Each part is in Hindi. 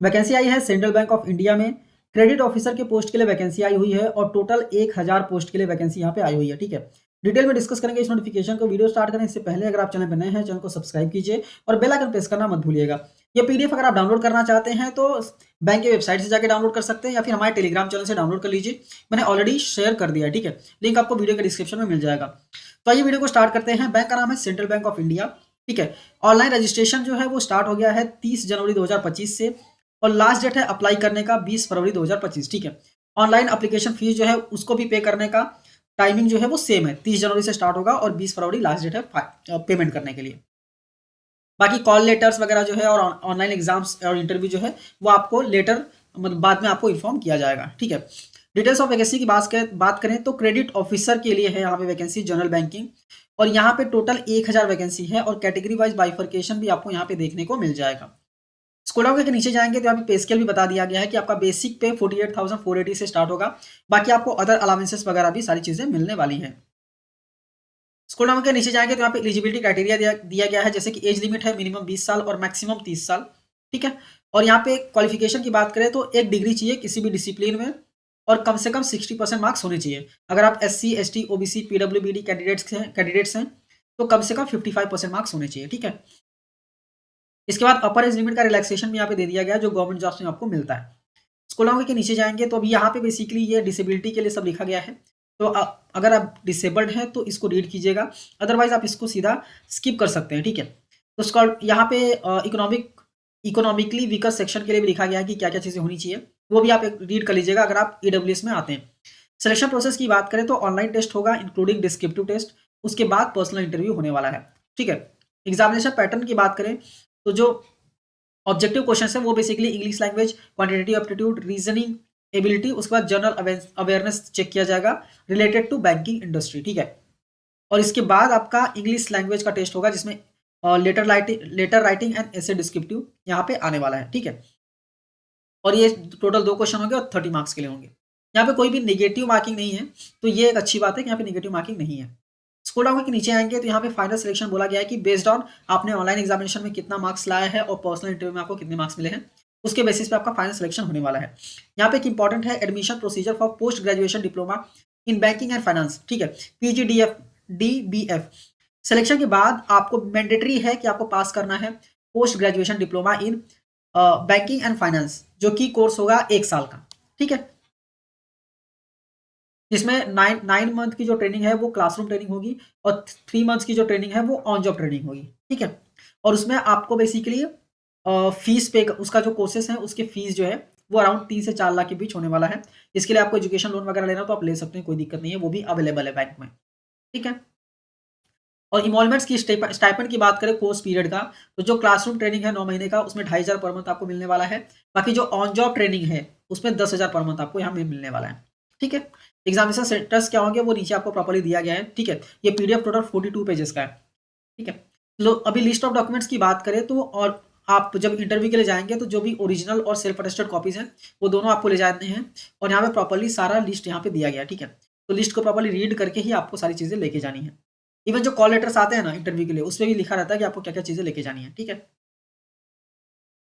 वैकेंसी आई है सेंट्रल बैंक ऑफ इंडिया में, क्रेडिट ऑफिसर के पोस्ट के लिए वैकेंसी आई हुई है और टोटल 1000 पोस्ट के लिए वैकेंसी यहाँ पे आई हुई है। ठीक है, डिटेल में डिस्कस करेंगे इस नोटिफिकेशन को। वीडियो स्टार्ट करने से पहले अगर आप चैनल पर नए हैं, चैनल को सब्सक्राइब कीजिए और बेल आइकन प्रेस करना मत भूलिएगा। ये पीडीएफ अगर आप डाउनलोड करना चाहते हैं तो बैंक की वेबसाइट से जाकर डाउनलोड कर सकते हैं या फिर हमारे टेलीग्राम चैनल से डाउनलोड कर लीजिए। मैंने ऑलरेडी शेयर कर दिया है। ठीक है, लिंक आपको वीडियो के डिस्क्रिप्शन में मिल जाएगा। तो आइए वीडियो को स्टार्ट करते हैं। बैंक का नाम है सेंट्रल बैंक ऑफ इंडिया। ठीक है, ऑनलाइन रजिस्ट्रेशन जो है वो स्टार्ट हो गया है 30 जनवरी 2025 से और लास्ट डेट है अप्लाई करने का 20 फरवरी 2025। ठीक है, ऑनलाइन एप्लीकेशन फीस जो है उसको भी पे करने का टाइमिंग जो है वो सेम है, 30 जनवरी से स्टार्ट होगा और 20 फरवरी लास्ट डेट है पेमेंट करने के लिए। बाकी कॉल लेटर्स वगैरह जो है और ऑनलाइन एग्जाम्स और इंटरव्यू जो है वो आपको लेटर मतलब बाद में आपको इन्फॉर्म किया जाएगा। ठीक है, डिटेल्स ऑफ वैकेंसी की बात करें तो क्रेडिट ऑफिसर के लिए है यहाँ पे वैकेंसी जनरल बैंकिंग और यहाँ पे टोटल 1000 वैकेंसी है और कैटेगरी वाइज बाइफर्केशन भी आपको यहाँ पे देखने को मिल जाएगा। स्क्रॉल डाउन करके नीचे जाएंगे तो यहाँ पे पे स्केल भी बता दिया गया है कि आपका बेसिक पे 48,480 से स्टार्ट होगा। बाकी आपको अदर अलाउंसेस वगैरह भी सारी चीजें मिलने वाली हैं। स्क्रॉल डाउन के नीचे जाएंगे तो यहाँ पे एलिजिबिलिटी क्राइटेरिया दिया गया है, जैसे कि एज लिमिट है मिनिमम 20 साल और मैक्सिमम 30 साल। ठीक है, और यहाँ पे क्वालिफिकेशन की बात करें तो एक डिग्री चाहिए किसी भी डिसिप्लिन में और कम से कम 60% मार्क्स होने चाहिए। अगर आप SC ST OBC PWBD candidates हैं तो कम से कम 55% मार्क्स होने चाहिए। ठीक है, इसके बाद अपर एज लिमिट का रिलैक्सेशन भी यहाँ पे दे दिया गया है जो गवर्नमेंट जॉब्स में आपको मिलता है। स्क्रॉल डाउन के नीचे जाएंगे तो अभी यहाँ पे बेसिकली ये डिसेबिलिटी के लिए सब लिखा गया है। तो अगर आप डिसेबल्ड हैं तो इसको रीड कीजिएगा, अदरवाइज आप इसको सीधा स्किप कर सकते हैं। ठीक है, तो स्क्रॉल यहाँ पे इकोनॉमिकली वीकर सेक्शन के लिए भी लिखा गया है कि क्या क्या चीज़ें होनी चाहिए, वो भी आप रीड कर लीजिएगा अगर आप EWS में आते हैं। सिलेक्शन प्रोसेस की बात करें तो ऑनलाइन टेस्ट होगा इंक्लूडिंग डिस्क्रिप्टिव टेस्ट, उसके बाद पर्सनल इंटरव्यू होने वाला है। ठीक है, एग्जामिनेशन पैटर्न की बात करें तो जो ऑब्जेक्टिव क्वेश्चन है वो basically English language, quantitative aptitude, reasoning ability, उसके बाद जनरल अवेयरनेस चेक किया जाएगा रिलेटेड टू बैंकिंग इंडस्ट्री। ठीक है, और इसके बाद आपका इंग्लिश लैंग्वेज का टेस्ट होगा जिसमें letter writing and essay descriptive यहाँ पे आने वाला है। ठीक है, और ये टोटल 2 क्वेश्चन होंगे और 30 मार्क्स के लिए होंगे। यहाँ पे कोई भी नेगेटिव मार्किंग नहीं है, तो ये एक अच्छी बात है कि यहाँ पे नेगेटिव मार्किंग नहीं है। स्क्रॉल डाउन के नीचे आएंगे तो यहाँ पे फाइनल सिलेक्शन बोला गया है कि बेस्ड ऑन आपने ऑनलाइन एग्जामिनेशन में कितना मार्क्स लाया है और पर्सनल इंटरव्यू में आपको कितने मार्क्स मिले हैं, उसके बेसिस पे आपका फाइनल सिलेक्शन होने वाला है। यहाँ पे एक इंपॉर्टेंट है admission procedure for post graduation diploma in banking and finance. ठीक है, PGDF सिलेक्शन के बाद आपको मैंडेटरी है कि आपको पास करना है post graduation diploma in banking and finance, जो कि कोर्स होगा 1 साल का। ठीक है, जिसमें 9 मंथ की जो ट्रेनिंग है वो क्लासरूम ट्रेनिंग होगी और 3 मंथ्स की जो ट्रेनिंग है वो ऑन जॉब ट्रेनिंग होगी। ठीक है, और उसमें आपको बेसिकली फीस पे उसका जो कोर्सेस है उसके फीस जो है वो अराउंड 3 से 4 लाख के बीच होने वाला है। इसके लिए आपको एजुकेशन लोन वगैरह लेना तो आप ले सकते हैं, कोई दिक्कत नहीं है, वो भी अवेलेबल है बैंक में। ठीक है, और इमोलमेंट्स की स्टाइपेंड की बात करें कोर्स पीरियड का, तो जो क्लासरूम ट्रेनिंग है 9 महीने का उसमें 2500 पर मंथ आपको मिलने वाला है। बाकी जो ऑन जॉब ट्रेनिंग है उसमें 10,000 पर मंथ आपको यहाँ मिलने वाला है। ठीक है, एग्जामिनेशन सेंटर्स क्या होंगे वो नीचे आपको प्रॉपर्ली दिया गया है। ठीक है, ये PDF टोटल 42 पेजेस का है। ठीक है, तो अभी लिस्ट ऑफ डॉक्यूमेंट्स की बात करें तो और आप जब इंटरव्यू के लिए जाएंगे तो जो भी ओरिजिनल और सेल्फ अटेस्टेड कॉपीज हैं वो दोनों आपको ले जाने हैं और यहाँ पे प्रॉपर्ली सारा लिस्ट यहाँ पे दिया गया है। ठीक है, तो लिस्ट को प्रॉपर्ली रीड करके ही आपको सारी चीज़ें लेके जानी है। इवन जो कॉल लेटर्स आते हैं ना इंटरव्यू के लिए उसमें भी लिखा रहता है कि आपको क्या क्या चीज़ें लेके जानी है। ठीक है,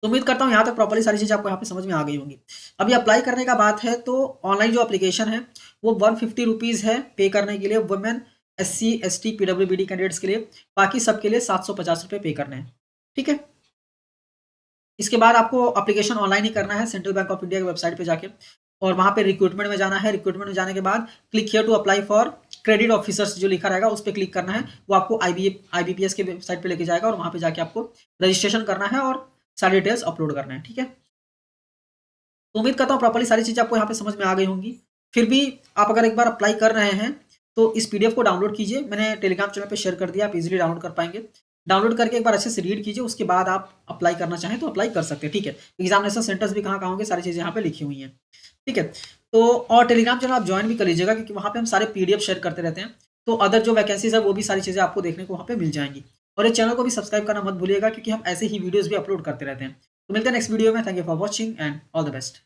तो उम्मीद करता हूँ यहाँ तक प्रॉपर्ली सारी चीज़ें आपको यहाँ पे समझ में आ गई होंगी। अभी अप्लाई करने का बात है तो ऑनलाइन जो एप्लीकेशन है वो 150 रुपीज़ है पे करने के लिए women SC ST PWBD candidates के लिए, बाकी सबके लिए 750 रुपये पे करने हैं। ठीक है, इसके बाद आपको एप्लीकेशन ऑनलाइन ही करना है सेंट्रल बैंक ऑफ इंडिया की वेबसाइट पे जाके और वहाँ पे रिक्रूटमेंट में जाना है। रिक्रूटमेंट में जाने के बाद click here to apply for credit officers जो लिखा रहेगा उस पर क्लिक करना है, वो आपको IBPS के वेबसाइट पे लेके जाएगा और वहाँ पे जाके आपको रजिस्ट्रेशन करना है और सारी डिटेल्स अपलोड करना है। ठीक है, तो उम्मीद करता हूँ प्रॉपर्ली सारी चीज़ें आपको यहाँ पे समझ में आ गई होंगी। फिर भी आप अगर एक बार अप्लाई कर रहे हैं तो इस PDF को डाउनलोड कीजिए, मैंने टेलीग्राम चैनल पे शेयर कर दिया, आप इजीली डाउनलोड कर पाएंगे। डाउनलोड करके एक बार अच्छे से रीड कीजिए, उसके बाद आप अप्लाई करना चाहें तो अप्लाई कर सकते हैं। ठीक है, एग्जामिनेशन सेंटर्स भी कहाँ कहाँ होंगे सारी चीज़ें यहाँ पे लिखी हुई हैं। ठीक है, तो और टेलीग्राम चैनल आप ज्वाइन भी कर लीजिएगा क्योंकि वहाँ पे हम सारे PDF शेयर करते रहते हैं, तो अदर जो वैकेंसीज है वो भी सारी चीज़ें आपको देखने को वहाँ पे मिल जाएंगी। और ये चैनल को भी सब्सक्राइब करना मत भूलिएगा क्योंकि हम ऐसे ही वीडियोज़ भी अपलोड करते रहते हैं। तो मिलते हैं नेक्स्ट वीडियो में। Thank you for watching and all the best.